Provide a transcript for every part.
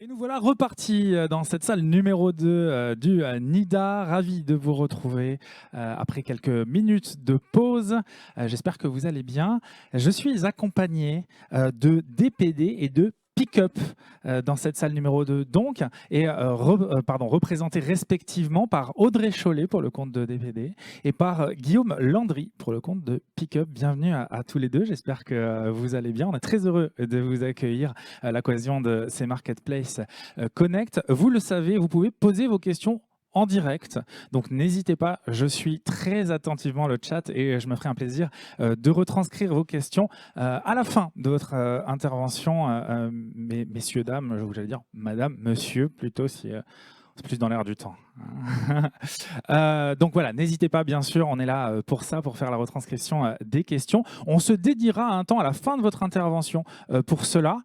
Et nous voilà repartis dans cette salle numéro 2 du NIDA. Ravi de vous retrouver après quelques minutes de pause. J'espère que vous allez bien. Je suis accompagné de DPD et de Pick-up dans cette salle numéro 2 donc, et représentés respectivement par Audrey Chollet pour le compte de DPD et par Guillaume Landry pour le compte de Pick-up. Bienvenue à tous les deux, j'espère que vous allez bien. On est très heureux de vous accueillir à l'occasion de ces Marketplace Connect. Vous le savez, vous pouvez poser vos questions en direct. Donc n'hésitez pas, je suis très attentivement le chat et je me ferai un plaisir de retranscrire vos questions à la fin de votre intervention, messieurs, dames, j'allais dire madame, monsieur, plutôt si c'est plus dans l'air du temps. Donc voilà, n'hésitez pas, bien sûr, on est là pour ça, pour faire la retranscription des questions. On se dédiera un temps à la fin de votre intervention pour cela.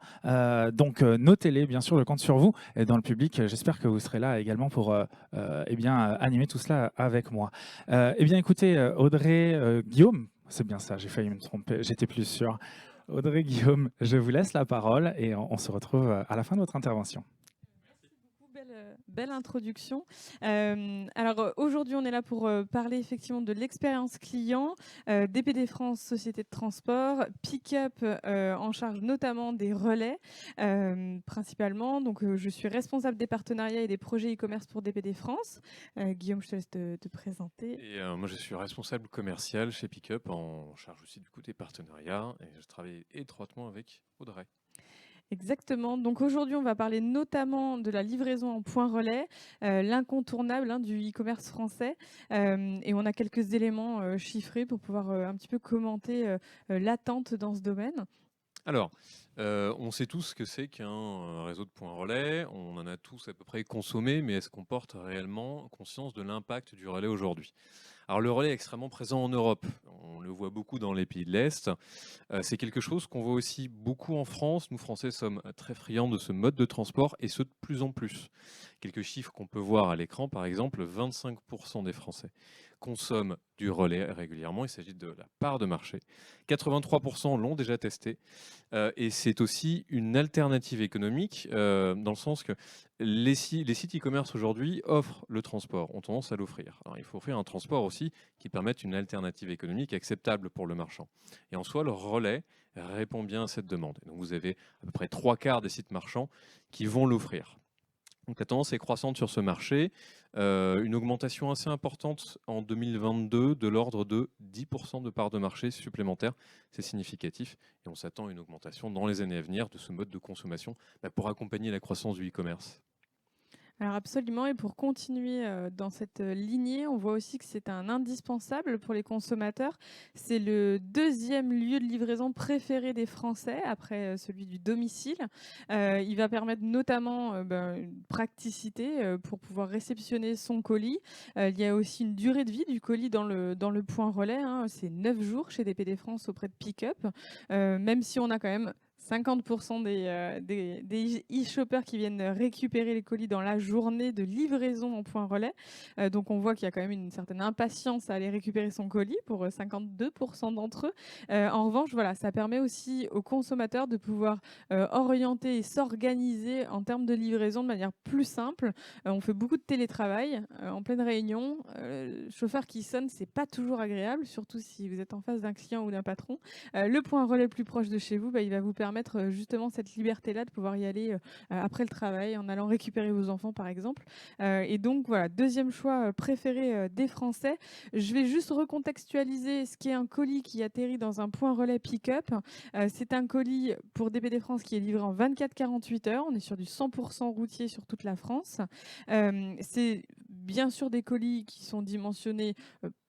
Donc notez-les, bien sûr, je compte sur vous. Et dans le public, j'espère que vous serez là également pour animer tout cela avec moi. Eh bien, écoutez, Audrey, Guillaume, c'est bien ça, j'ai failli me tromper, j'étais plus sûr. Audrey, Guillaume, je vous laisse la parole et on se retrouve à la fin de votre intervention. Belle introduction. Aujourd'hui, on est là pour parler effectivement de l'expérience client, DPD France, société de transport, Pick-up en charge notamment des relais principalement. Donc, je suis responsable des partenariats et des projets e-commerce pour DPD France. Guillaume, je te laisse te présenter. Et moi, je suis responsable commercial chez Pick-up, en charge aussi du coup des partenariats, et je travaille étroitement avec Audrey. Exactement. Donc aujourd'hui, on va parler notamment de la livraison en point relais, l'incontournable du e-commerce français. Et on a quelques éléments chiffrés pour pouvoir un petit peu commenter l'attente dans ce domaine. Alors, on sait tous ce que c'est qu'un réseau de points relais, on en a tous à peu près consommé, mais est-ce qu'on porte réellement conscience de l'impact du relais aujourd'hui ? Alors le relais est extrêmement présent en Europe, on le voit beaucoup dans les pays de l'Est, c'est quelque chose qu'on voit aussi beaucoup en France. Nous Français sommes très friands de ce mode de transport et ce de plus en plus. Quelques chiffres qu'on peut voir à l'écran, par exemple, 25% des Français consomment du relais régulièrement, il s'agit de la part de marché. 83% l'ont déjà testé et c'est aussi une alternative économique dans le sens que les sites e-commerce aujourd'hui offrent le transport, ont tendance à l'offrir. Alors, il faut offrir un transport aussi qui permette une alternative économique acceptable pour le marchand. Et en soi, le relais répond bien à cette demande. Et donc vous avez à peu près 3/4 des sites marchands qui vont l'offrir. Donc la tendance est croissante sur ce marché. Une augmentation assez importante en 2022 de l'ordre de 10% de part de marché supplémentaire. C'est significatif et on s'attend à une augmentation dans les années à venir de ce mode de consommation pour accompagner la croissance du e-commerce. Alors absolument, et pour continuer dans cette lignée, on voit aussi que c'est un indispensable pour les consommateurs. C'est le deuxième lieu de livraison préféré des Français, après celui du domicile. Il va permettre notamment une praticité pour pouvoir réceptionner son colis. Il y a aussi une durée de vie du colis dans le point relais. C'est 9 jours chez DPD France auprès de Pick-up, même si on a quand même 50% des e-shoppers qui viennent récupérer les colis dans la journée de livraison en point relais. Donc on voit qu'il y a quand même une certaine impatience à aller récupérer son colis pour 52% d'entre eux. En revanche, voilà, ça permet aussi aux consommateurs de pouvoir orienter et s'organiser en termes de livraison de manière plus simple. On fait beaucoup de télétravail en pleine réunion. Chauffeur qui sonne, c'est pas toujours agréable, surtout si vous êtes en face d'un client ou d'un patron. Le point relais plus proche de chez vous, il va vous permettre justement cette liberté-là de pouvoir y aller après le travail, en allant récupérer vos enfants par exemple. Et donc voilà, deuxième choix préféré des Français. Je vais juste recontextualiser ce qu'est un colis qui atterrit dans un point relais pick-up. C'est un colis pour DPD France qui est livré en 24-48 heures. On est sur du 100% routier sur toute la France. C'est bien sûr des colis qui sont dimensionnés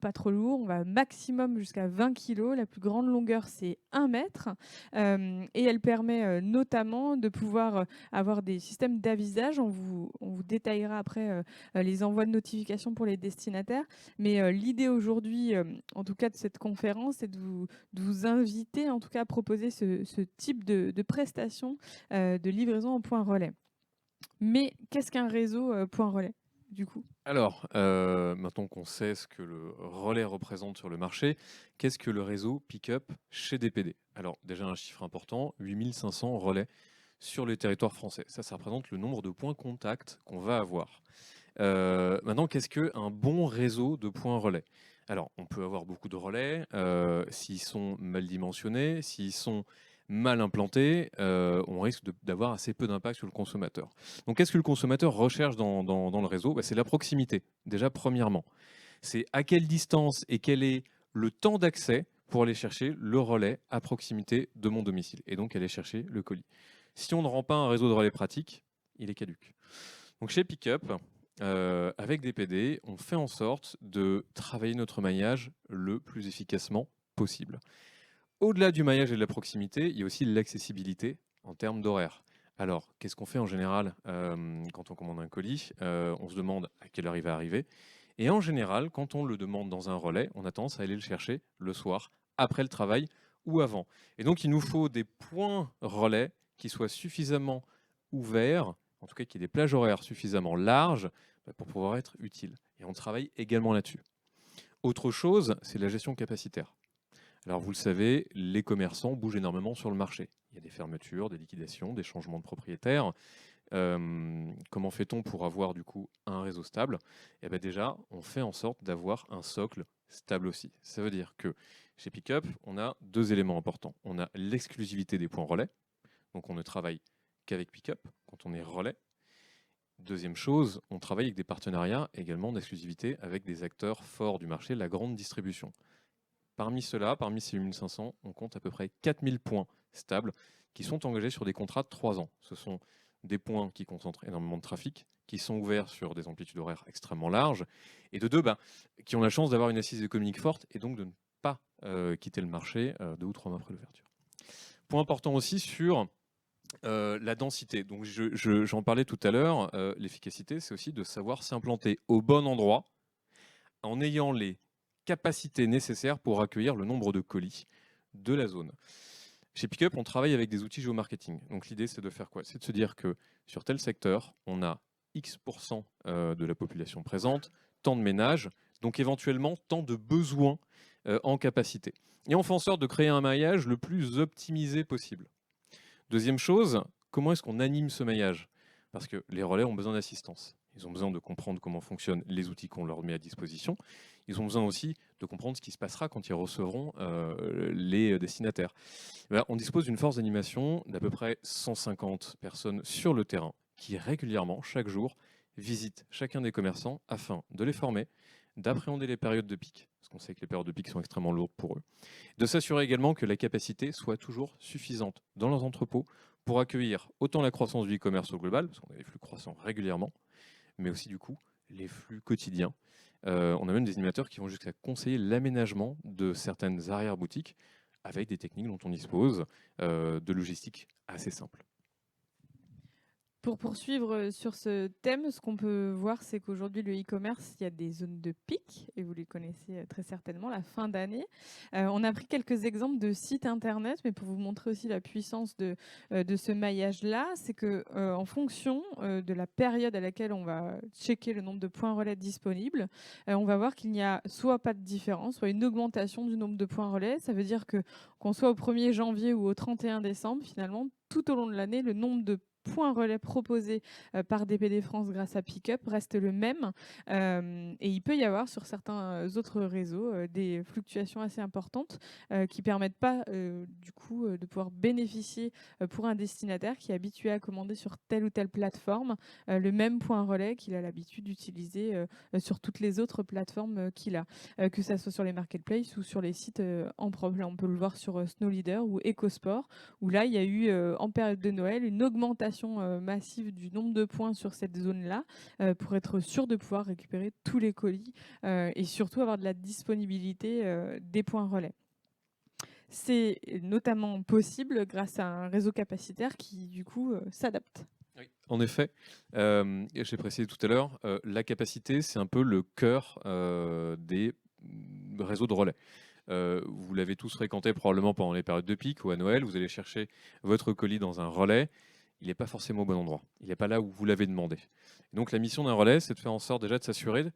pas trop lourds. On va maximum jusqu'à 20 kg. La plus grande longueur, c'est 1 mètre. Et elle permet notamment de pouvoir avoir des systèmes d'avisage. On vous détaillera après les envois de notifications pour les destinataires. Mais l'idée aujourd'hui, en tout cas de cette conférence, c'est de vous inviter en tout cas à proposer ce type de prestation de livraison en point relais. Mais qu'est-ce qu'un réseau point relais du coup ? Alors, maintenant qu'on sait ce que le relais représente sur le marché, qu'est-ce que le réseau Pick-up chez DPD ? Alors déjà un chiffre important, 8500 relais sur les territoires français. Ça représente le nombre de points contact qu'on va avoir. Maintenant, qu'est-ce qu'un bon réseau de points relais? Alors, on peut avoir beaucoup de relais, s'ils sont mal dimensionnés, s'ils sont mal implantés, on risque d'avoir assez peu d'impact sur le consommateur. Donc, qu'est-ce que le consommateur recherche dans le réseau? C'est la proximité, déjà premièrement. C'est à quelle distance et quel est le temps d'accès pour aller chercher le relais à proximité de mon domicile, et donc aller chercher le colis. Si on ne rend pas un réseau de relais pratique, il est caduque. Donc chez Pickup, avec DPD, on fait en sorte de travailler notre maillage le plus efficacement possible. Au-delà du maillage et de la proximité, il y a aussi l'accessibilité en termes d'horaire. Alors, qu'est-ce qu'on fait en général quand on commande un colis? On se demande à quelle heure il va arriver. Et en général, quand on le demande dans un relais, on a tendance à aller le chercher le soir, après le travail ou avant. Et donc, il nous faut des points relais qui soient suffisamment ouverts, en tout cas qu'il y ait des plages horaires suffisamment larges pour pouvoir être utiles. Et on travaille également là-dessus. Autre chose, c'est la gestion capacitaire. Alors vous le savez, les commerçants bougent énormément sur le marché. Il y a des fermetures, des liquidations, des changements de propriétaires. Comment fait-on pour avoir du coup un réseau stable? Eh bien déjà, on fait en sorte d'avoir un socle stable aussi. Ça veut dire que chez Pickup, on a deux éléments importants. On a l'exclusivité des points relais, donc on ne travaille qu'avec Pickup quand on est relais. Deuxième chose, on travaille avec des partenariats également d'exclusivité avec des acteurs forts du marché, la grande distribution. Parmi ceux-là, parmi ces 8500, on compte à peu près 4000 points stables qui sont engagés sur des contrats de 3 ans. Ce sont des points qui concentrent énormément de trafic, qui sont ouverts sur des amplitudes horaires extrêmement larges, et de deux, qui ont la chance d'avoir une assise économique forte et donc de ne pas quitter le marché 2 ou 3 mois après l'ouverture. Point important aussi sur la densité. Donc j'en parlais tout à l'heure, l'efficacité, c'est aussi de savoir s'implanter au bon endroit en ayant les capacités nécessaires pour accueillir le nombre de colis de la zone. Chez Pickup, on travaille avec des outils géomarketing. Donc l'idée, c'est de faire quoi? C'est de se dire que sur tel secteur, on a X% de la population présente, tant de ménages, donc éventuellement tant de besoins en capacité. Et on fait en sorte de créer un maillage le plus optimisé possible. Deuxième chose, comment est-ce qu'on anime ce maillage? Parce que les relais ont besoin d'assistance. Ils ont besoin de comprendre comment fonctionnent les outils qu'on leur met à disposition. Ils ont besoin aussi de comprendre ce qui se passera quand ils recevront les destinataires. On dispose d'une force d'animation d'à peu près 150 personnes sur le terrain qui régulièrement, chaque jour, visitent chacun des commerçants afin de les former, d'appréhender les périodes de pic, parce qu'on sait que les périodes de pic sont extrêmement lourdes pour eux, de s'assurer également que la capacité soit toujours suffisante dans leurs entrepôts pour accueillir autant la croissance du e-commerce au global, parce qu'on a des flux croissants régulièrement, mais aussi du coup les flux quotidiens. On a même des animateurs qui vont jusqu'à conseiller l'aménagement de certaines arrière-boutiques avec des techniques dont on dispose, de logistique assez simple. Pour poursuivre sur ce thème, ce qu'on peut voir, c'est qu'aujourd'hui, le e-commerce, il y a des zones de pic, et vous les connaissez très certainement, la fin d'année. On a pris quelques exemples de sites internet, mais pour vous montrer aussi la puissance de ce maillage-là, c'est que en fonction de la période à laquelle on va checker le nombre de points relais disponibles, on va voir qu'il n'y a soit pas de différence, soit une augmentation du nombre de points relais. Ça veut dire que qu'on soit au 1er janvier ou au 31 décembre, finalement, tout au long de l'année, le nombre de points relais proposés par DPD France grâce à Pickup reste le même. Et il peut y avoir sur certains autres réseaux des fluctuations assez importantes qui ne permettent pas du coup de pouvoir bénéficier pour un destinataire qui est habitué à commander sur telle ou telle plateforme le même point relais qu'il a l'habitude d'utiliser sur toutes les autres plateformes qu'il a, que ce soit sur les marketplaces ou sur les sites en propre. Là, on peut le voir sur Snow Leader ou EcoSport, où là, il y a eu en période de Noël une augmentation massive du nombre de points sur cette zone-là pour être sûr de pouvoir récupérer tous les colis et surtout avoir de la disponibilité des points relais. C'est notamment possible grâce à un réseau capacitaire qui, du coup, s'adapte. Oui, en effet, j'ai précisé tout à l'heure, la capacité, c'est un peu le cœur des réseaux de relais. Vous l'avez tous fréquenté probablement pendant les périodes de pic ou à Noël, vous allez chercher votre colis dans un relais, il n'est pas forcément au bon endroit, il n'est pas là où vous l'avez demandé. Et donc la mission d'un relais, c'est de faire en sorte déjà de s'assurer,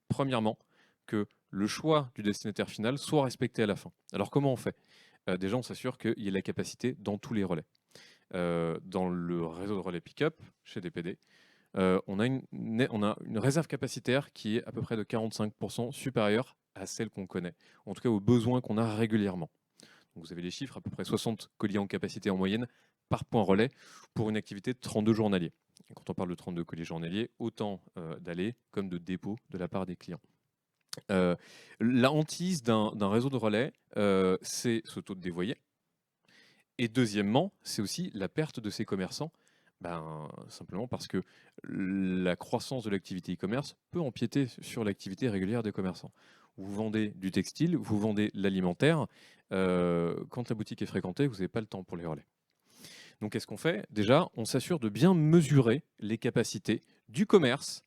premièrement, que le choix du destinataire final soit respecté à la fin. Alors comment on fait? Déjà, on s'assure qu'il y ait la capacité dans tous les relais. dans le réseau de relais pick-up chez DPD, on a une réserve capacitaire qui est à peu près de 45% supérieure à celle qu'on connaît, en tout cas aux besoins qu'on a régulièrement. Donc vous avez les chiffres, à peu près 60 colis en capacité en moyenne par point relais pour une activité de 32 journaliers. Et quand on parle de 32 colis journaliers, autant d'allées comme de dépôts de la part des clients. La hantise d'un réseau de relais, c'est ce taux de dévoyé. Et deuxièmement, c'est aussi la perte de ces commerçants, simplement parce que la croissance de l'activité e-commerce peut empiéter sur l'activité régulière des commerçants. Vous vendez du textile, vous vendez l'alimentaire. Quand la boutique est fréquentée, vous n'avez pas le temps pour les relais. Donc qu'est-ce qu'on fait? Déjà, on s'assure de bien mesurer les capacités du commerce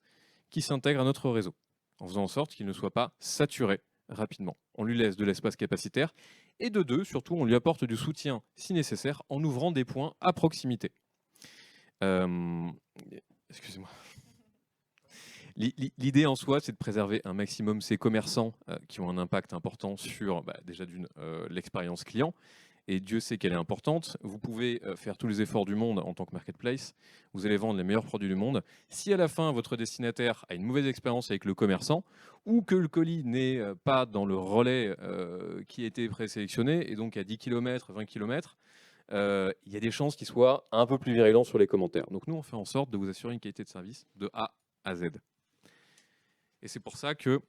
qui s'intègre à notre réseau, en faisant en sorte qu'il ne soit pas saturé rapidement. On lui laisse de l'espace capacitaire et de deux, surtout, on lui apporte du soutien si nécessaire en ouvrant des points à proximité. Excusez-moi. L'idée en soi, c'est de préserver un maximum ces commerçants qui ont un impact important sur déjà l'expérience client. Et Dieu sait qu'elle est importante. Vous pouvez faire tous les efforts du monde en tant que marketplace. Vous allez vendre les meilleurs produits du monde. Si à la fin, votre destinataire a une mauvaise expérience avec le commerçant ou que le colis n'est pas dans le relais qui a été présélectionné et donc à 10 km, 20 km, il y a des chances qu'il soit un peu plus virulent sur les commentaires. Donc nous, on fait en sorte de vous assurer une qualité de service de A à Z. Et c'est pour ça que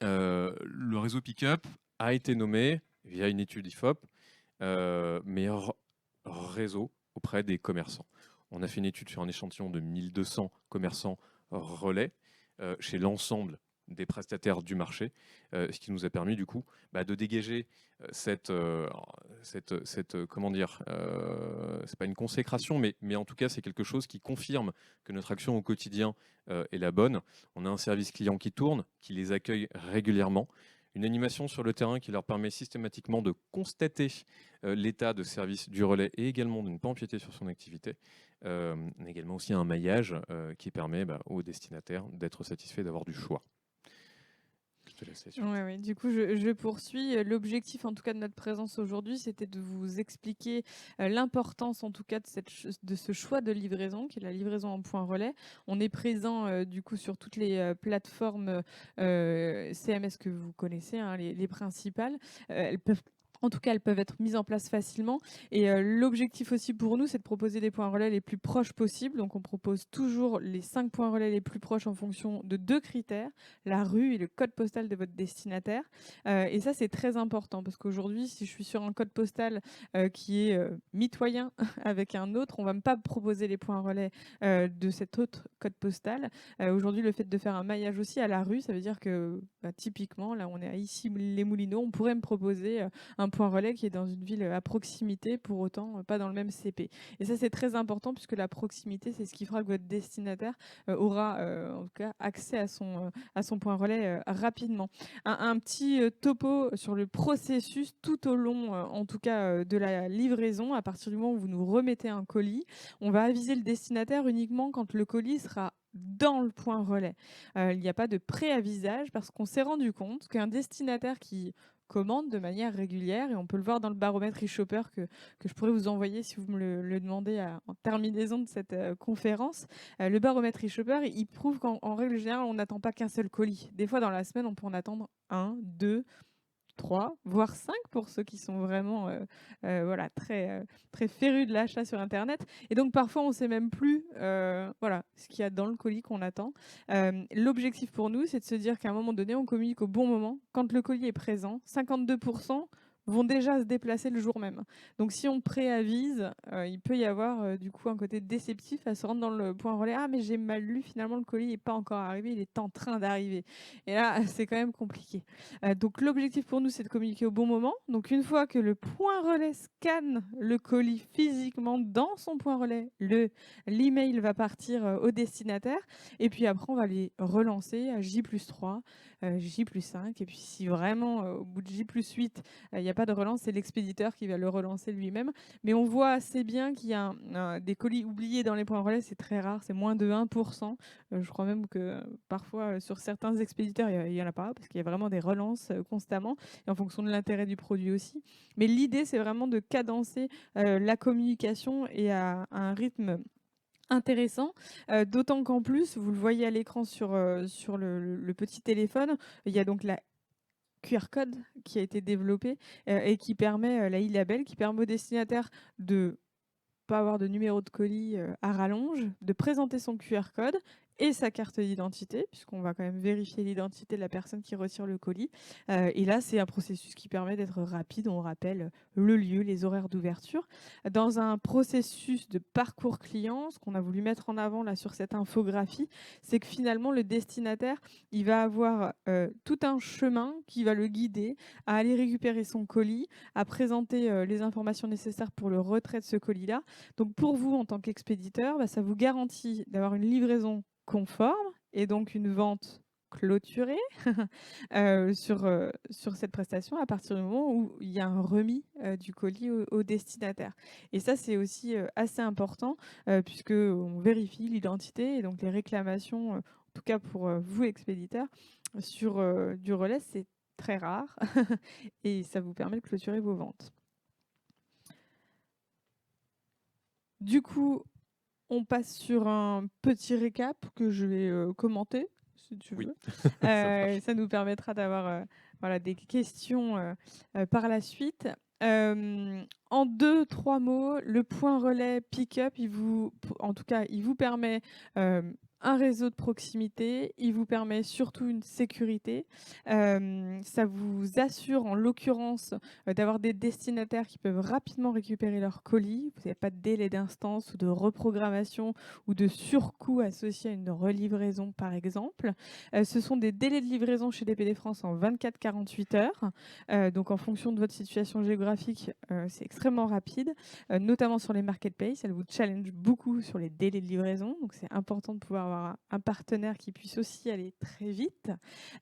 le réseau Pickup a été nommé, via une étude IFOP, meilleur réseau auprès des commerçants. On a fait une étude sur un échantillon de 1200 commerçants relais chez l'ensemble des prestataires du marché, ce qui nous a permis du coup de dégager comment dire, c'est pas une consécration, mais en tout cas c'est quelque chose qui confirme que notre action au quotidien est la bonne. On a un service client qui tourne, qui les accueille régulièrement, une animation sur le terrain qui leur permet systématiquement de constater l'état de service du relais et également de ne pas empiéter sur son activité. Mais également aussi un maillage qui permet aux destinataires d'être satisfaits, d'avoir du choix. Oui, du coup, je poursuis. L'objectif, en tout cas, de notre présence aujourd'hui, c'était de vous expliquer l'importance, en tout cas, de ce choix de livraison, qui est la livraison en point relais. On est présent, du coup, sur toutes les plateformes CMS que vous connaissez, hein, les principales. Elles peuvent En tout cas, elles peuvent être mises en place facilement. Et l'objectif aussi pour nous, c'est de proposer des points relais les plus proches possibles. Donc, on propose toujours les 5 points relais les plus proches en fonction de 2 critères, la rue et le code postal de votre destinataire. Et ça, c'est très important parce qu'aujourd'hui, si je suis sur un code postal qui est mitoyen avec un autre, on ne va pas me proposer les points relais de cet autre code postal. Aujourd'hui, le fait de faire un maillage aussi à la rue, ça veut dire que typiquement, là, on est à Issy-les-Moulineaux, on pourrait me proposer un point relais qui est dans une ville à proximité, pour autant pas dans le même CP. Et ça, c'est très important puisque la proximité, c'est ce qui fera que votre destinataire aura en tout cas accès à son point relais rapidement. Un petit topo sur le processus tout au long, en tout cas, de la livraison. À partir du moment où vous nous remettez un colis, on va aviser le destinataire uniquement quand le colis sera dans le point relais. Il n'y a pas de préavisage parce qu'on s'est rendu compte qu'un destinataire qui commande de manière régulière, et on peut le voir dans le baromètre e-shopper que je pourrais vous envoyer si vous me le demandez en terminaison de cette conférence. Le baromètre e-shopper, il prouve qu'en règle générale, on n'attend pas qu'un seul colis. Des fois, dans la semaine, on peut en attendre 1, 2, 3, voire 5 pour ceux qui sont vraiment très, très férus de l'achat sur Internet. Et donc, parfois, on ne sait même plus ce qu'il y a dans le colis qu'on attend. L'objectif pour nous, c'est de se dire qu'à un moment donné, on communique au bon moment. Quand le colis est présent, 52% vont déjà se déplacer le jour même. Donc si on préavise, il peut y avoir du coup un côté déceptif à se rendre dans le point relais. Ah, mais j'ai mal lu, finalement le colis n'est pas encore arrivé, il est en train d'arriver. Et là, c'est quand même compliqué. Donc l'objectif pour nous, c'est de communiquer au bon moment. Donc une fois que le point relais scanne le colis physiquement dans son point relais, l'email va partir au destinataire. Et puis après, on va les relancer à J+3, J+5. Et puis si vraiment, au bout de J+8, il n'y a a pas de relance, c'est l'expéditeur qui va le relancer lui-même. Mais on voit assez bien qu'il y a des colis oubliés dans les points relais, c'est très rare, c'est moins de 1%. Je crois même que parfois, sur certains expéditeurs, il n'y en a pas, parce qu'il y a vraiment des relances constamment, et en fonction de l'intérêt du produit aussi. Mais l'idée, c'est vraiment de cadencer la communication et à un rythme intéressant, d'autant qu'en plus, vous le voyez à l'écran sur le petit téléphone, il y a donc la QR code qui a été développé et qui permet, la e-label, qui permet au destinataire de pas avoir de numéro de colis à rallonge, de présenter son QR code et sa carte d'identité, puisqu'on va quand même vérifier l'identité de la personne qui retire le colis. Et là, c'est un processus qui permet d'être rapide. On rappelle le lieu, les horaires d'ouverture. Dans un processus de parcours client, ce qu'on a voulu mettre en avant là sur cette infographie, c'est que finalement, le destinataire, il va avoir tout un chemin qui va le guider à aller récupérer son colis, à présenter les informations nécessaires pour le retrait de ce colis-là. Donc pour vous, en tant qu'expéditeur, ça vous garantit d'avoir une livraison conforme et donc une vente clôturée sur cette prestation à partir du moment où il y a un remis du colis au destinataire. Et ça, c'est aussi assez important puisqu'on vérifie l'identité et donc les réclamations, en tout cas pour vous, expéditeurs, sur du relais, c'est très rare et ça vous permet de clôturer vos ventes. Du coup, on passe sur un petit récap que je vais commenter, si tu veux. Ça nous permettra d'avoir voilà, des questions par la suite. En 2-3 mots, le point relais pick-up, il vous permet un réseau de proximité, il vous permet surtout une sécurité. Ça vous assure en l'occurrence d'avoir des destinataires qui peuvent rapidement récupérer leur colis. Vous n'avez pas de délai d'instance ou de reprogrammation ou de surcoût associé à une relivraison par exemple. Ce sont des délais de livraison chez DPD France en 24-48 heures. Donc en fonction de votre situation géographique, c'est extrêmement rapide, notamment sur les marketplaces. Elle vous challenge beaucoup sur les délais de livraison. Donc c'est important de pouvoir avoir un partenaire qui puisse aussi aller très vite.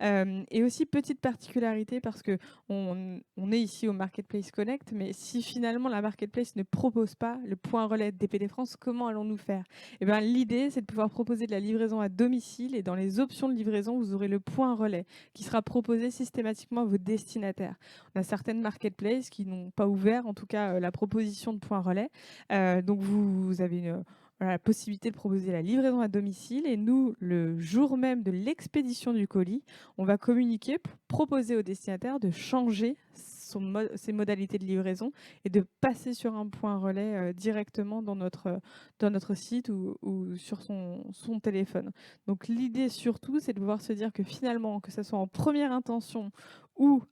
Et aussi, petite particularité, parce qu'on est ici au Marketplace Connect, mais si finalement la Marketplace ne propose pas le point relais de DPD France, comment allons-nous faire ? Eh bien, l'idée, c'est de pouvoir proposer de la livraison à domicile, et dans les options de livraison, vous aurez le point relais qui sera proposé systématiquement à vos destinataires. On a certaines Marketplaces qui n'ont pas ouvert, en tout cas, la proposition de point relais. Donc, vous avez la possibilité de proposer la livraison à domicile, et nous, le jour même de l'expédition du colis, on va communiquer pour proposer au destinataire de changer ses modalités de livraison et de passer sur un point relais directement dans notre site ou sur son téléphone. Donc l'idée surtout, c'est de pouvoir se dire que finalement, que ce soit en première intention ou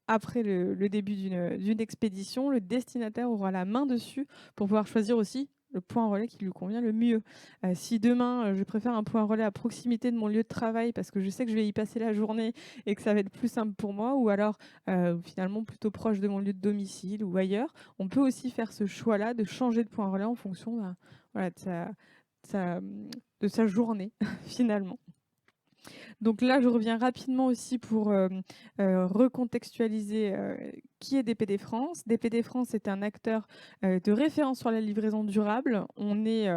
après le début d'une expédition, le destinataire aura la main dessus pour pouvoir choisir aussi le point relais qui lui convient le mieux. Si demain, je préfère un point relais à proximité de mon lieu de travail parce que je sais que je vais y passer la journée et que ça va être plus simple pour moi, ou alors finalement plutôt proche de mon lieu de domicile ou ailleurs, on peut aussi faire ce choix-là de changer de point relais en fonction voilà, de sa journée finalement. Donc là, je reviens rapidement aussi pour recontextualiser qui est DPD France. DPD France est un acteur de référence sur la livraison durable. On est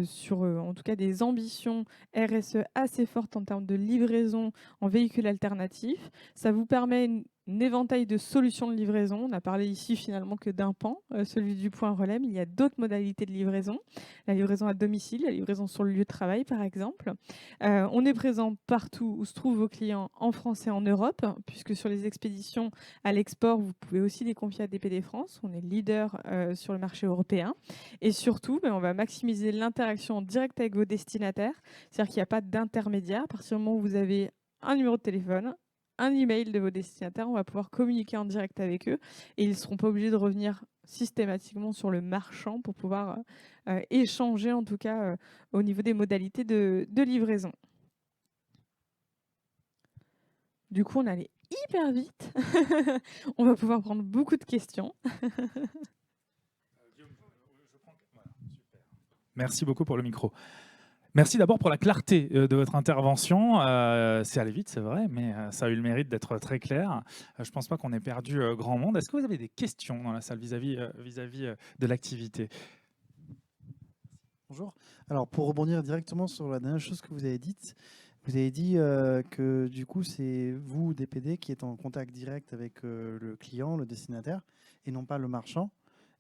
sur, en tout cas, des ambitions RSE assez fortes en termes de livraison en véhicules alternatifs. Ça vous permet un éventail de solutions de livraison. On a parlé ici finalement que d'un pan, celui du point relais, mais il y a d'autres modalités de livraison. La livraison à domicile, la livraison sur le lieu de travail par exemple. On est présent partout où se trouvent vos clients en France et en Europe, puisque sur les expéditions à l'export, vous pouvez aussi les confier à DPD France. On est leader sur le marché européen. Et surtout, on va maximiser l'interaction en direct avec vos destinataires. C'est-à-dire qu'il n'y a pas d'intermédiaire. À partir du moment où vous avez un numéro de téléphone, un email de vos destinataires, on va pouvoir communiquer en direct avec eux et ils ne seront pas obligés de revenir systématiquement sur le marchand pour pouvoir échanger, en tout cas au niveau des modalités de livraison. Du coup, on allait hyper vite. On va pouvoir prendre beaucoup de questions. Merci beaucoup pour le micro. Merci d'abord pour la clarté de votre intervention. C'est allé vite, c'est vrai, mais ça a eu le mérite d'être très clair. Je ne pense pas qu'on ait perdu grand monde. Est-ce que vous avez des questions dans la salle vis-à-vis de l'activité? Bonjour. Alors, pour rebondir directement sur la dernière chose que vous avez dite, vous avez dit que du coup, c'est vous, DPD, qui êtes en contact direct avec le client, le destinataire, et non pas le marchand.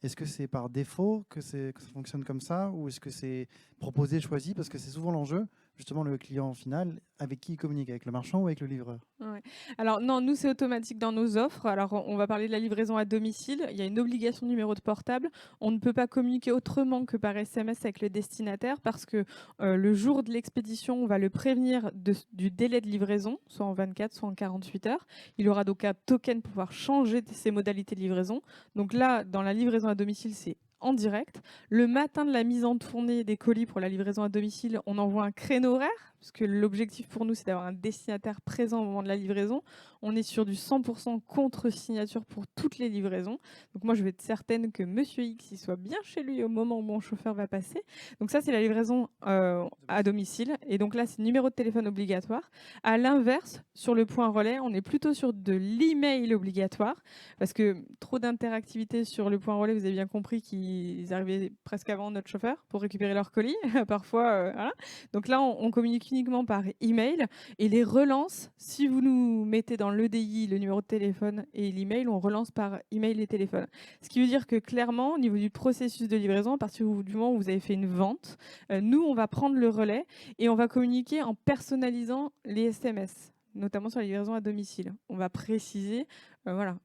Est-ce que c'est par défaut que ça fonctionne comme ça, ou est-ce que c'est proposé, choisi? Parce que c'est souvent l'enjeu, justement, le client final, avec qui il communique, avec le marchand ou avec le livreur? Ouais. Alors non, nous c'est automatique dans nos offres. Alors on va parler de la livraison à domicile. Il y a une obligation de numéro de portable. On ne peut pas communiquer autrement que par SMS avec le destinataire parce que le jour de l'expédition, on va le prévenir du délai de livraison, soit en 24, soit en 48 heures. Il aura donc un token pour pouvoir changer ses modalités de livraison. Donc là, dans la livraison à domicile, c'est en direct. Le matin de la mise en tournée des colis pour la livraison à domicile, on envoie un créneau horaire, parce que l'objectif pour nous, c'est d'avoir un destinataire présent au moment de la livraison. On est sur du 100% contre-signature pour toutes les livraisons. Donc moi, je vais être certaine que Monsieur X il soit bien chez lui au moment où mon chauffeur va passer. Donc ça, c'est la livraison à domicile. Et donc là, c'est numéro de téléphone obligatoire. À l'inverse, sur le point relais, on est plutôt sur de l'email obligatoire, parce que trop d'interactivité sur le point relais, vous avez bien compris qu'ils arrivaient presque avant notre chauffeur pour récupérer leur colis. Parfois, voilà. Donc là, on communique uniquement par email, et les relances, si vous nous mettez dans l'EDI le numéro de téléphone et l'email, on relance par email et téléphone. Ce qui veut dire que clairement, au niveau du processus de livraison, à partir du moment où vous avez fait une vente, nous, on va prendre le relais et on va communiquer en personnalisant les SMS, notamment sur la livraison à domicile. On va préciser voilà,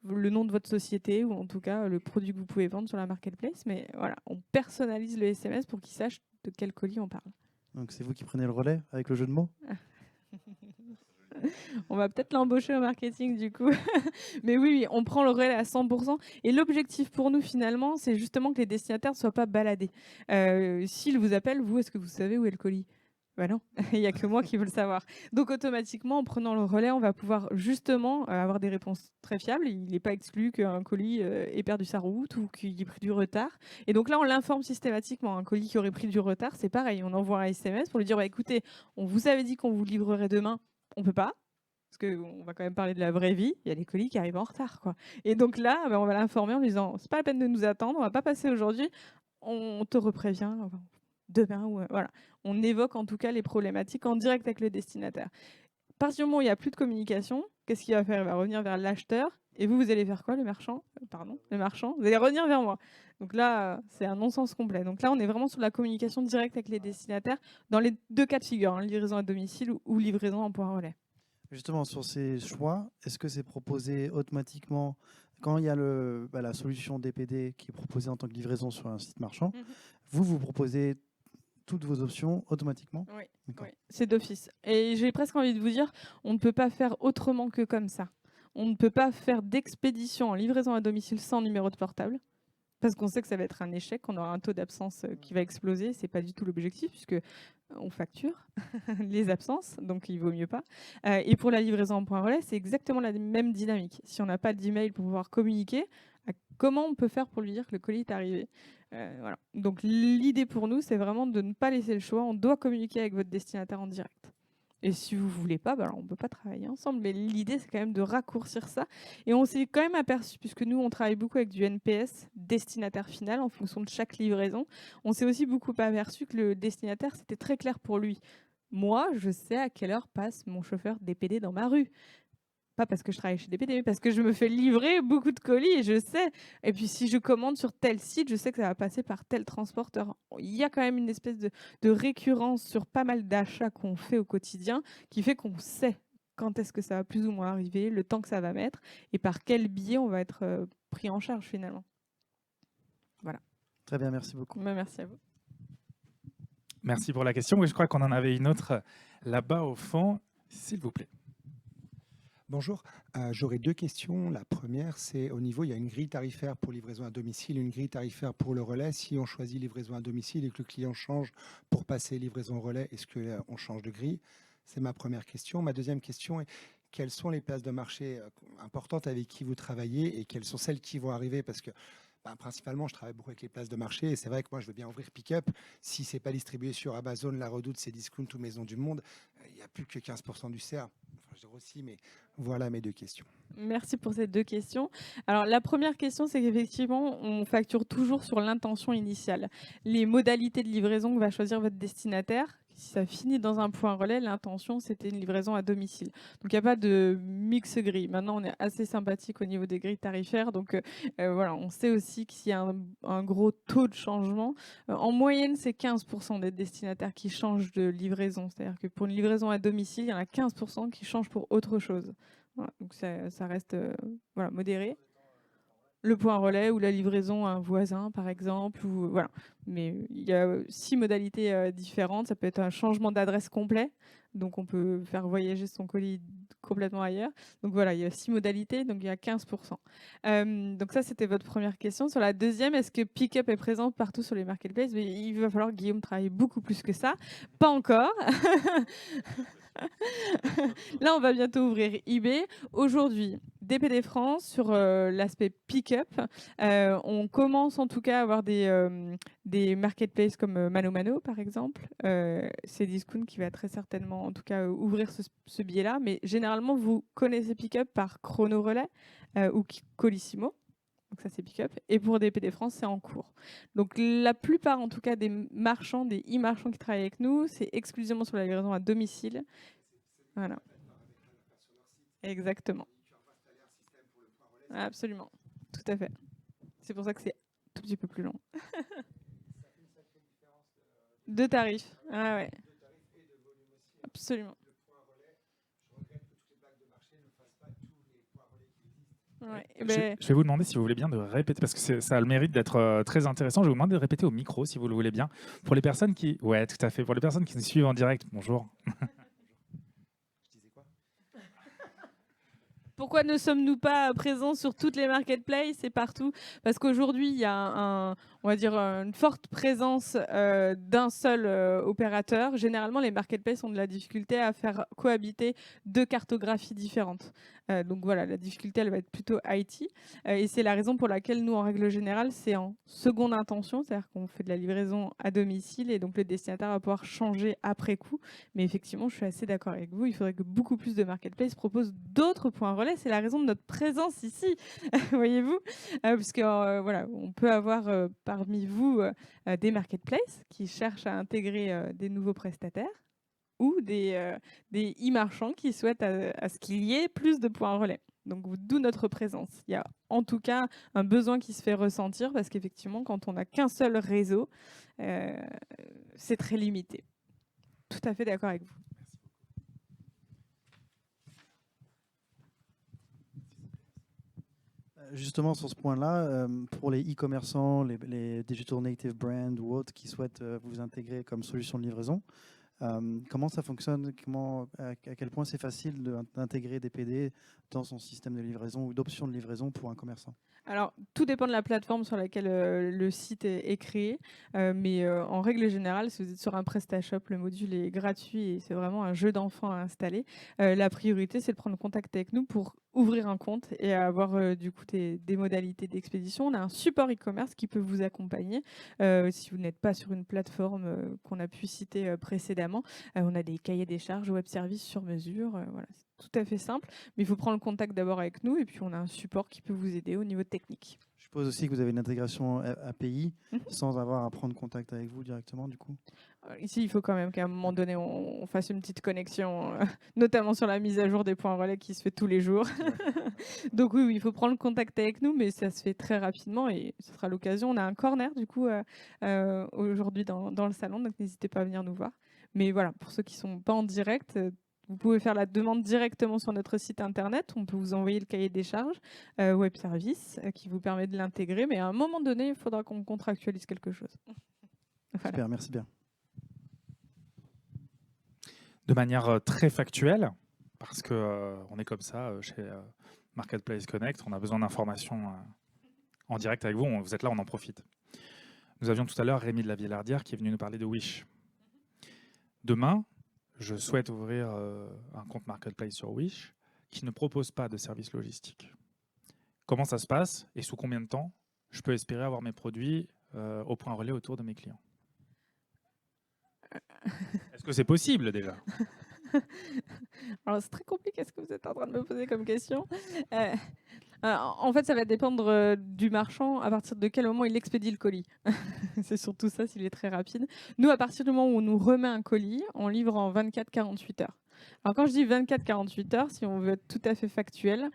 le nom de votre société, ou en tout cas le produit que vous pouvez vendre sur la marketplace, mais voilà, on personnalise le SMS pour qu'il sache de quel colis on parle. Donc, c'est vous qui prenez le relais avec le jeu de mots? On va peut-être l'embaucher au marketing du coup. Mais oui, on prend le relais à 100%. Et l'objectif pour nous finalement, c'est justement que les destinataires ne soient pas baladés. S'ils vous appellent, vous, est-ce que vous savez où est le colis? Bah non, il n'y a que moi qui veux le savoir. Donc automatiquement, en prenant le relais, on va pouvoir justement avoir des réponses très fiables. Il n'est pas exclu qu'un colis ait perdu sa route ou qu'il ait pris du retard. Et donc là, on l'informe systématiquement. Un colis qui aurait pris du retard, c'est pareil. On envoie un SMS pour lui dire, bah, écoutez, on vous avait dit qu'on vous livrerait demain. On peut pas, parce qu'on va quand même parler de la vraie vie. Il y a des colis qui arrivent en retard, quoi. Et donc là, on va l'informer en lui disant, c'est pas la peine de nous attendre, on va pas passer aujourd'hui, on te reprévient demain. Ou, voilà. On évoque en tout cas les problématiques en direct avec le destinataire. À partir du moment où il n'y a plus de communication, qu'est-ce qu'il va faire? Il va revenir vers l'acheteur. Et vous allez faire quoi, le marchand? Le marchand, vous allez revenir vers moi. Donc là, c'est un non-sens complet. Donc là, on est vraiment sur la communication directe avec les destinataires dans les deux cas de figure, hein, livraison à domicile ou livraison en point relais. Justement, sur ces choix, est-ce que c'est proposé automatiquement quand il y a la solution DPD qui est proposée en tant que livraison sur un site marchand? Vous proposez toutes vos options automatiquement? Oui, c'est d'office. Et j'ai presque envie de vous dire, on ne peut pas faire autrement que comme ça. On ne peut pas faire d'expédition en livraison à domicile sans numéro de portable, parce qu'on sait que ça va être un échec, qu'on aura un taux d'absence qui va exploser. C'est pas du tout l'objectif, puisque on facture les absences, donc il vaut mieux pas. Et pour la livraison en point relais, c'est exactement la même dynamique. Si on n'a pas d'email pour pouvoir communiquer, comment on peut faire pour lui dire que le colis est arrivé? Voilà. Donc l'idée pour nous, c'est vraiment de ne pas laisser le choix. On doit communiquer avec votre destinataire en direct. Et si vous ne voulez pas, alors on ne peut pas travailler ensemble. Mais l'idée, c'est quand même de raccourcir ça. Et on s'est quand même aperçu, puisque nous, on travaille beaucoup avec du NPS, destinataire final, en fonction de chaque livraison. On s'est aussi beaucoup aperçu que le destinataire, c'était très clair pour lui. Moi, je sais à quelle heure passe mon chauffeur DPD dans ma rue. Pas parce que je travaille chez DPD, mais parce que je me fais livrer beaucoup de colis et je sais. Et puis si je commande sur tel site, je sais que ça va passer par tel transporteur. Il y a quand même une espèce de récurrence sur pas mal d'achats qu'on fait au quotidien qui fait qu'on sait quand est-ce que ça va plus ou moins arriver, le temps que ça va mettre et par quel biais on va être pris en charge finalement. Voilà. Très bien, merci beaucoup. Merci à vous. Merci pour la question. Oui, je crois qu'on en avait une autre là-bas au fond, s'il vous plaît. Bonjour, j'aurais deux questions. La première, c'est au niveau, il y a une grille tarifaire pour livraison à domicile, une grille tarifaire pour le relais. Si on choisit livraison à domicile et que le client change pour passer livraison au relais, est-ce qu'on change de grille? C'est ma première question. Ma deuxième question est, quelles sont les places de marché importantes avec qui vous travaillez et quelles sont celles qui vont arriver? Parce que Principalement, je travaille beaucoup avec les places de marché et c'est vrai que moi, je veux bien ouvrir Pick-up. Si ce n'est pas distribué sur Amazon, La Redoute, Cdiscount ou Maison du Monde, il n'y a plus que 15% du CA. Enfin, je dirais aussi, mais voilà mes deux questions. Merci pour ces deux questions. Alors, la première question, c'est qu'effectivement, on facture toujours sur l'intention initiale. Les modalités de livraison que va choisir votre destinataire, si ça finit dans un point relais, l'intention, c'était une livraison à domicile. Donc, il n'y a pas de mix gris. Maintenant, on est assez sympathique au niveau des grilles tarifaires. Donc, voilà, on sait aussi qu'il y a un gros taux de changement. En moyenne, c'est 15% des destinataires qui changent de livraison. C'est-à-dire que pour une livraison à domicile, il y en a 15% qui changent pour autre chose. Voilà, donc ça reste voilà, modéré. Le point relais ou la livraison à un voisin, par exemple. Ou, voilà. Mais il y a 6 modalités différentes. Ça peut être un changement d'adresse complet. Donc, on peut faire voyager son colis complètement ailleurs. Donc, voilà, il y a 6 modalités. Donc, il y a 15%. Donc, ça, c'était votre première question. Sur la deuxième, est-ce que Pick-up est présent partout sur les marketplaces? Mais il va falloir que Guillaume travaille beaucoup plus que ça. Pas encore. Là, on va bientôt ouvrir eBay. Aujourd'hui, DPD France, sur l'aspect pick-up, on commence en tout cas à avoir des marketplaces comme Mano Mano, par exemple. C'est Discount qui va très certainement, en tout cas, ouvrir ce biais-là. Mais généralement, vous connaissez pick-up par Chrono Relais ou Colissimo. Donc ça, c'est pick-up. Et pour DPD France, c'est en cours. Donc la plupart, en tout cas, des marchands, des e-marchands qui travaillent avec nous, c'est exclusivement sur la livraison à domicile. Voilà. Exactement. Absolument. Tout à fait. C'est pour ça que c'est un tout petit peu plus long. De tarifs. Ah ouais. Absolument. Ouais. Je vais vous demander si vous voulez bien de répéter, parce que ça a le mérite d'être très intéressant. Je vais vous demander de répéter au micro, si vous le voulez bien. Pour les personnes qui... Ouais, tout à fait. Pour les personnes qui nous suivent en direct, bonjour. Pourquoi ne sommes-nous pas présents sur toutes les marketplaces et partout? Parce qu'aujourd'hui, il y a on va dire une forte présence d'un seul opérateur. Généralement, les marketplaces ont de la difficulté à faire cohabiter 2 cartographies différentes. Donc voilà, la difficulté, elle va être plutôt IT. Et c'est la raison pour laquelle nous, en règle générale, c'est en seconde intention, c'est-à-dire qu'on fait de la livraison à domicile et donc le destinataire va pouvoir changer après coup. Mais effectivement, je suis assez d'accord avec vous. Il faudrait que beaucoup plus de marketplaces proposent d'autres points relais. C'est la raison de notre présence ici, voyez-vous, puisque voilà, on peut avoir parmi vous des marketplaces qui cherchent à intégrer des nouveaux prestataires ou des e-marchands qui souhaitent à ce qu'il y ait plus de points relais. Donc, d'où notre présence. Il y a en tout cas un besoin qui se fait ressentir parce qu'effectivement, quand on n'a qu'un seul réseau, c'est très limité. Tout à fait d'accord avec vous. Justement, sur ce point-là, pour les e-commerçants, les digital native brands ou autres qui souhaitent vous intégrer comme solution de livraison, comment ça fonctionne? À quel point c'est facile d'intégrer DPD dans son système de livraison ou d'options de livraison pour un commerçant? Alors, tout dépend de la plateforme sur laquelle le site est créé. Mais en règle générale, si vous êtes sur un PrestaShop, le module est gratuit et c'est vraiment un jeu d'enfant à installer. La priorité, c'est de prendre contact avec nous pour ouvrir un compte et avoir du coup des modalités d'expédition. On a un support e-commerce qui peut vous accompagner si vous n'êtes pas sur une plateforme qu'on a pu citer précédemment. On a des cahiers des charges web services sur mesure. Voilà, c'est tout à fait simple, mais il faut prendre contact d'abord avec nous et puis on a un support qui peut vous aider au niveau technique. Je suppose aussi que vous avez une intégration API sans avoir à prendre contact avec vous directement, du coup. Ici, il faut quand même qu'à un moment donné, on fasse une petite connexion, notamment sur la mise à jour des points relais qui se fait tous les jours. Donc oui, il faut prendre contact avec nous, mais ça se fait très rapidement et ce sera l'occasion. On a un corner, du coup, aujourd'hui dans le salon, donc n'hésitez pas à venir nous voir. Mais voilà, pour ceux qui ne sont pas en direct, vous pouvez faire la demande directement sur notre site internet. On peut vous envoyer le cahier des charges web service qui vous permet de l'intégrer. Mais à un moment donné, il faudra qu'on contractualise quelque chose. Voilà. Super, merci bien. De manière très factuelle, parce qu'on est comme ça chez Marketplace Connect, on a besoin d'informations en direct avec vous. Vous êtes là, on en profite. Nous avions tout à l'heure Rémi de la Villardière qui est venu nous parler de Wish. Demain, je souhaite ouvrir un compte Marketplace sur Wish qui ne propose pas de service logistique. Comment ça se passe et sous combien de temps je peux espérer avoir mes produits au point relais autour de mes clients. Est-ce que c'est possible déjà? Alors, c'est très compliqué ce que vous êtes en train de me poser comme question. Euh, En fait, ça va dépendre du marchand, à partir de quel moment il expédie le colis. C'est surtout ça, s'il est très rapide. Nous, à partir du moment où on nous remet un colis, on livre en 24-48 heures. Alors, quand je dis 24-48 heures, si on veut être tout à fait factuel,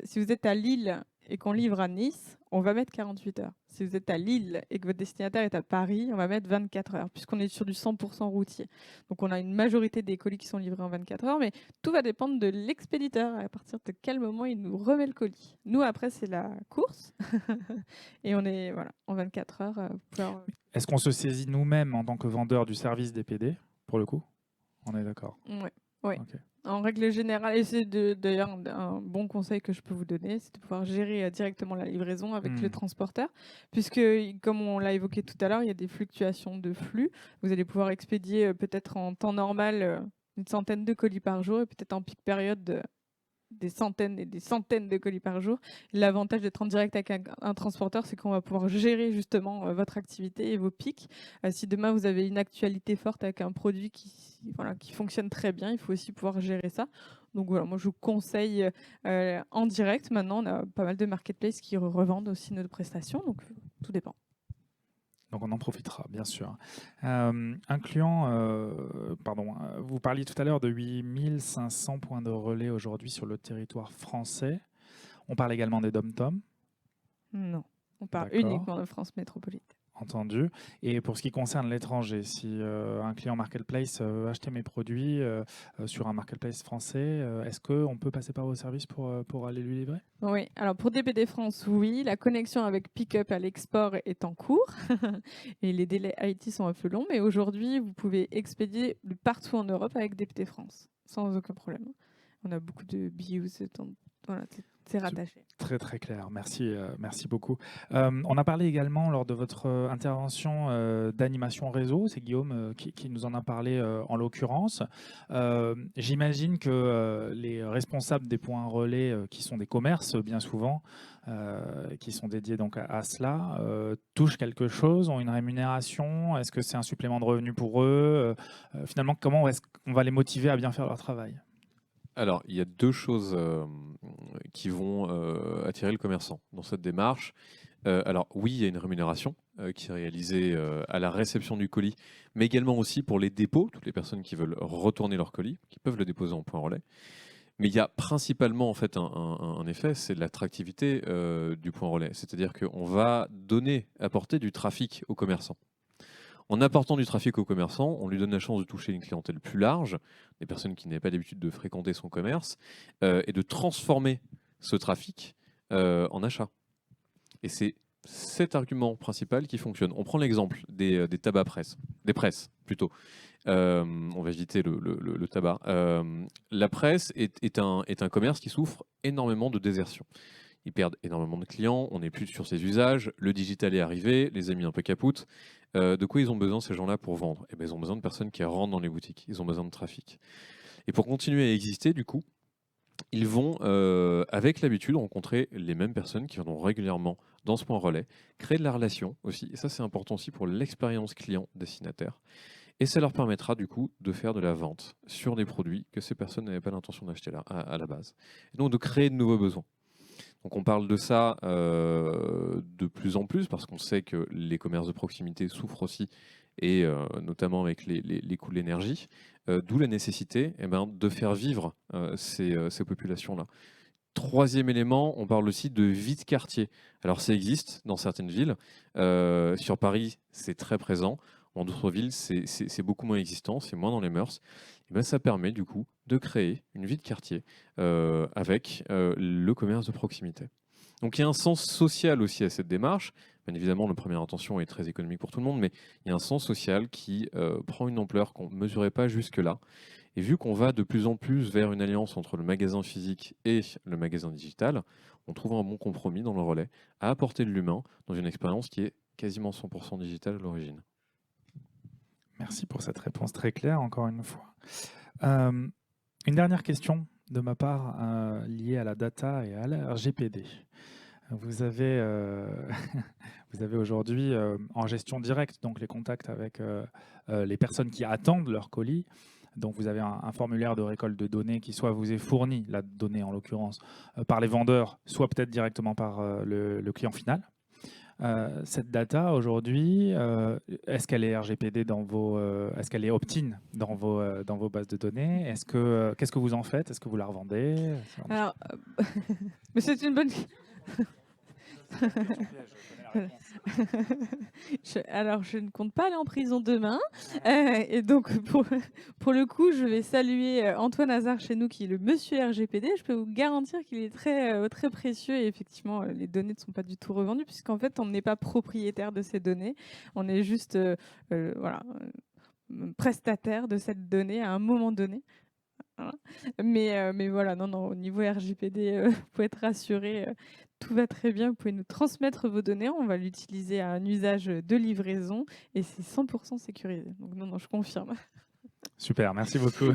si vous êtes à Lille et qu'on livre à Nice, on va mettre 48 heures. Si vous êtes à Lille et que votre destinataire est à Paris, on va mettre 24 heures, puisqu'on est sur du 100% routier. Donc, on a une majorité des colis qui sont livrés en 24 heures, mais tout va dépendre de l'expéditeur, à partir de quel moment il nous remet le colis. Nous, après, c'est la course. Et on est en 24 heures. Est-ce qu'on se saisit nous-mêmes en tant que vendeur du service DPD, pour le coup? On est d'accord. Ouais. Ouais. Okay. En règle générale, et c'est d'ailleurs un bon conseil que je peux vous donner, c'est de pouvoir gérer directement la livraison avec le transporteur, puisque, comme on l'a évoqué tout à l'heure, il y a des fluctuations de flux. Vous allez pouvoir expédier peut-être en temps normal une centaine de colis par jour, et peut-être en pic période des centaines et des centaines de colis par jour. L'avantage d'être en direct avec un transporteur, c'est qu'on va pouvoir gérer justement votre activité et vos pics. Si demain vous avez une actualité forte avec un produit qui fonctionne très bien, il faut aussi pouvoir gérer ça. Donc voilà, moi je vous conseille en direct. Maintenant, on a pas mal de marketplaces qui revendent aussi nos prestations, donc tout dépend. Donc on en profitera, bien sûr. Un client, vous parliez tout à l'heure de 8500 points de relais aujourd'hui sur le territoire français. On parle également des dom-tom? Non, on parle uniquement de France métropolitaine. Entendu. Et pour ce qui concerne l'étranger, si un client marketplace veut acheter mes produits sur un marketplace français, est-ce qu'on peut passer par vos services pour aller lui livrer? Oui, alors pour DPD France, oui. La connexion avec Pickup à l'export est en cours. Et les délais IT sont un peu longs, mais aujourd'hui, vous pouvez expédier partout en Europe avec DPD France, sans aucun problème. On a beaucoup de BUs, voilà, c'est rattaché. Très très clair, merci, merci beaucoup. On a parlé également lors de votre intervention d'animation réseau, c'est Guillaume qui nous en a parlé en l'occurrence. J'imagine que les responsables des points relais, qui sont des commerces bien souvent, qui sont dédiés donc à cela, touchent quelque chose, ont une rémunération, est-ce que c'est un supplément de revenus pour eux? Finalement, comment est-ce qu'on va les motiver à bien faire leur travail? Alors, il y a deux choses qui vont attirer le commerçant dans cette démarche. Alors, oui, il y a une rémunération qui est réalisée à la réception du colis, mais également aussi pour les dépôts, toutes les personnes qui veulent retourner leur colis, qui peuvent le déposer en point relais. Mais il y a principalement en fait un effet, c'est l'attractivité du point relais. C'est-à-dire qu'on va apporter du trafic aux commerçants. En apportant du trafic aux commerçants, on lui donne la chance de toucher une clientèle plus large, des personnes qui n'avaient pas l'habitude de fréquenter son commerce, et de transformer ce trafic en achat. Et c'est cet argument principal qui fonctionne. On prend l'exemple des tabacs presses, des presses plutôt. On va éviter le tabac. La presse est un commerce qui souffre énormément de désertion. Ils perdent énormément de clients, on n'est plus sur ces usages, le digital est arrivé, les amis un peu capoutes. De quoi ils ont besoin ces gens-là pour vendre? Eh bien, ils ont besoin de personnes qui rentrent dans les boutiques, ils ont besoin de trafic. Et pour continuer à exister, du coup, ils vont, avec l'habitude, rencontrer les mêmes personnes qui viendront régulièrement dans ce point relais, créer de la relation aussi, et ça c'est important aussi pour l'expérience client-destinataire. Et ça leur permettra du coup de faire de la vente sur des produits que ces personnes n'avaient pas l'intention d'acheter à la base. Et donc de créer de nouveaux besoins. Donc on parle de ça de plus en plus parce qu'on sait que les commerces de proximité souffrent aussi, et notamment avec les coûts de l'énergie, d'où la nécessité de faire vivre ces populations-là. Troisième élément, on parle aussi de vie de quartier. Alors ça existe dans certaines villes. Sur Paris, c'est très présent. Dans d'autres villes, c'est beaucoup moins existant, c'est moins dans les mœurs. Et ben, ça permet du coup de créer une vie de quartier avec le commerce de proximité. Donc il y a un sens social aussi à cette démarche. Bien évidemment, la première intention est très économique pour tout le monde, mais il y a un sens social qui prend une ampleur qu'on ne mesurait pas jusque-là. Et vu qu'on va de plus en plus vers une alliance entre le magasin physique et le magasin digital, on trouve un bon compromis dans le relais à apporter de l'humain dans une expérience qui est quasiment 100% digitale à l'origine. Merci pour cette réponse très claire, encore une fois. Une dernière question de ma part liée à la data et à la RGPD. Vous avez, vous avez aujourd'hui en gestion directe donc les contacts avec les personnes qui attendent leur colis. Donc vous avez un formulaire de récolte de données qui soit vous est fourni, la donnée en l'occurrence, par les vendeurs, soit peut-être directement par le client final. Cette data aujourd'hui, est-ce qu'elle est RGPD est-ce qu'elle est opt-in dans vos bases de données? Qu'est-ce que vous en faites? Est-ce que vous la revendez? Alors, mais c'est une bonne. Alors, je ne compte pas aller en prison demain. Et donc, pour le coup, je vais saluer Antoine Hazard chez nous, qui est le monsieur RGPD. Je peux vous garantir qu'il est très précieux. Et effectivement, les données ne sont pas du tout revendues, puisqu'en fait, on n'est pas propriétaire de ces données. On est juste voilà, prestataire de cette donnée à un moment donné. Voilà. Mais voilà, non, au niveau RGPD, vous pouvez être rassuré, tout va très bien. Vous pouvez nous transmettre vos données, on va l'utiliser à un usage de livraison et c'est 100% sécurisé. Donc non, je confirme. Super, merci beaucoup.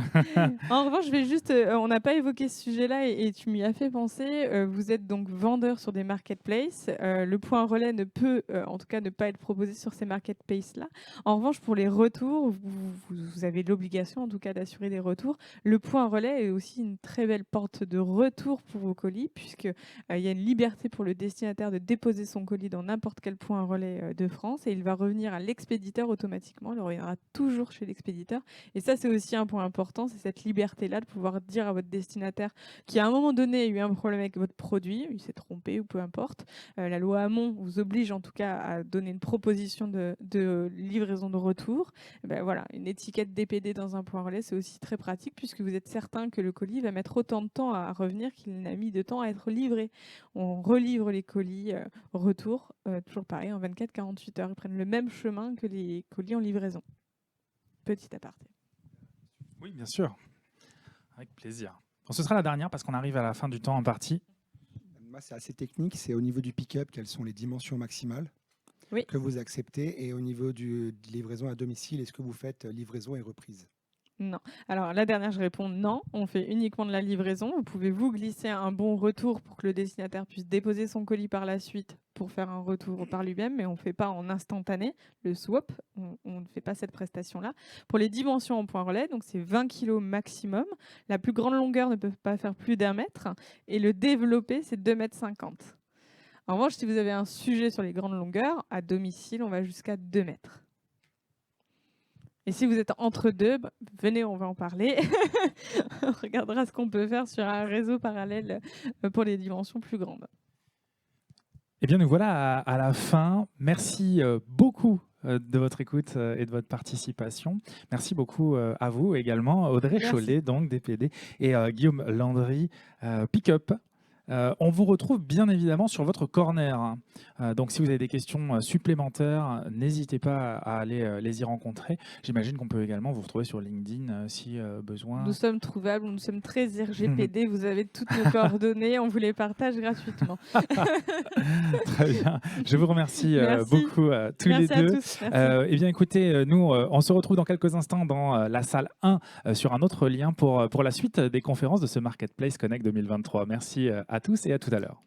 En revanche, je vais juste, on n'a pas évoqué ce sujet-là et tu m'y as fait penser. Vous êtes donc vendeur sur des marketplaces. Le point relais ne peut, en tout cas, ne pas être proposé sur ces marketplaces-là. En revanche, pour les retours, vous avez l'obligation, en tout cas, d'assurer des retours. Le point relais est aussi une très belle porte de retour pour vos colis, puisque il y a une liberté pour le destinataire de déposer son colis dans n'importe quel point relais de France et il va revenir à l'expéditeur automatiquement. Il reviendra toujours chez l'expéditeur. Et ça, c'est aussi un point important, c'est cette liberté-là de pouvoir dire à votre destinataire qui, à un moment donné, a eu un problème avec votre produit, il s'est trompé ou peu importe. La loi Hamon vous oblige en tout cas à donner une proposition de livraison de retour. Et ben voilà, une étiquette DPD dans un point relais, c'est aussi très pratique puisque vous êtes certain que le colis va mettre autant de temps à revenir qu'il n'a mis de temps à être livré. On relivre les colis retour, toujours pareil, en 24-48 heures. Ils prennent le même chemin que les colis en livraison. Petit aparté. Oui, bien sûr. Avec plaisir. Bon, ce sera la dernière parce qu'on arrive à la fin du temps en partie. Moi, c'est assez technique. C'est au niveau du pick-up, quelles sont les dimensions maximales que vous acceptez? Et au niveau de livraison à domicile, est-ce que vous faites livraison et reprise? Non. Alors, la dernière, je réponds non. On fait uniquement de la livraison. Vous pouvez vous glisser un bon retour pour que le destinataire puisse déposer son colis par la suite pour faire un retour par lui-même, mais on ne fait pas en instantané. Le swap, on ne fait pas cette prestation-là. Pour les dimensions en point relais, donc c'est 20 kg maximum. La plus grande longueur ne peut pas faire plus d'1 mètre. Et le développé, c'est 2,50 m. En revanche, si vous avez un sujet sur les grandes longueurs, à domicile, on va jusqu'à 2 mètres. Et si vous êtes entre deux, venez, on va en parler. On regardera ce qu'on peut faire sur un réseau parallèle pour les dimensions plus grandes. Eh bien, nous voilà à la fin. Merci beaucoup de votre écoute et de votre participation. Merci beaucoup à vous également, Audrey Chollet, donc DPD, et Guillaume Landry, Pick-up. On vous retrouve bien évidemment sur votre corner. Donc si vous avez des questions supplémentaires, n'hésitez pas à aller les y rencontrer. J'imagine qu'on peut également vous retrouver sur LinkedIn si besoin. Nous sommes trouvables, nous sommes très RGPD. Vous avez toutes nos coordonnées, on vous les partage gratuitement. Très bien. Je vous remercie beaucoup tous les deux. Merci à tous. Eh bien écoutez, nous on se retrouve dans quelques instants dans la salle 1 sur un autre lien pour la suite des conférences de ce Marketplace Connect 2023. Merci à tous et à tout à l'heure.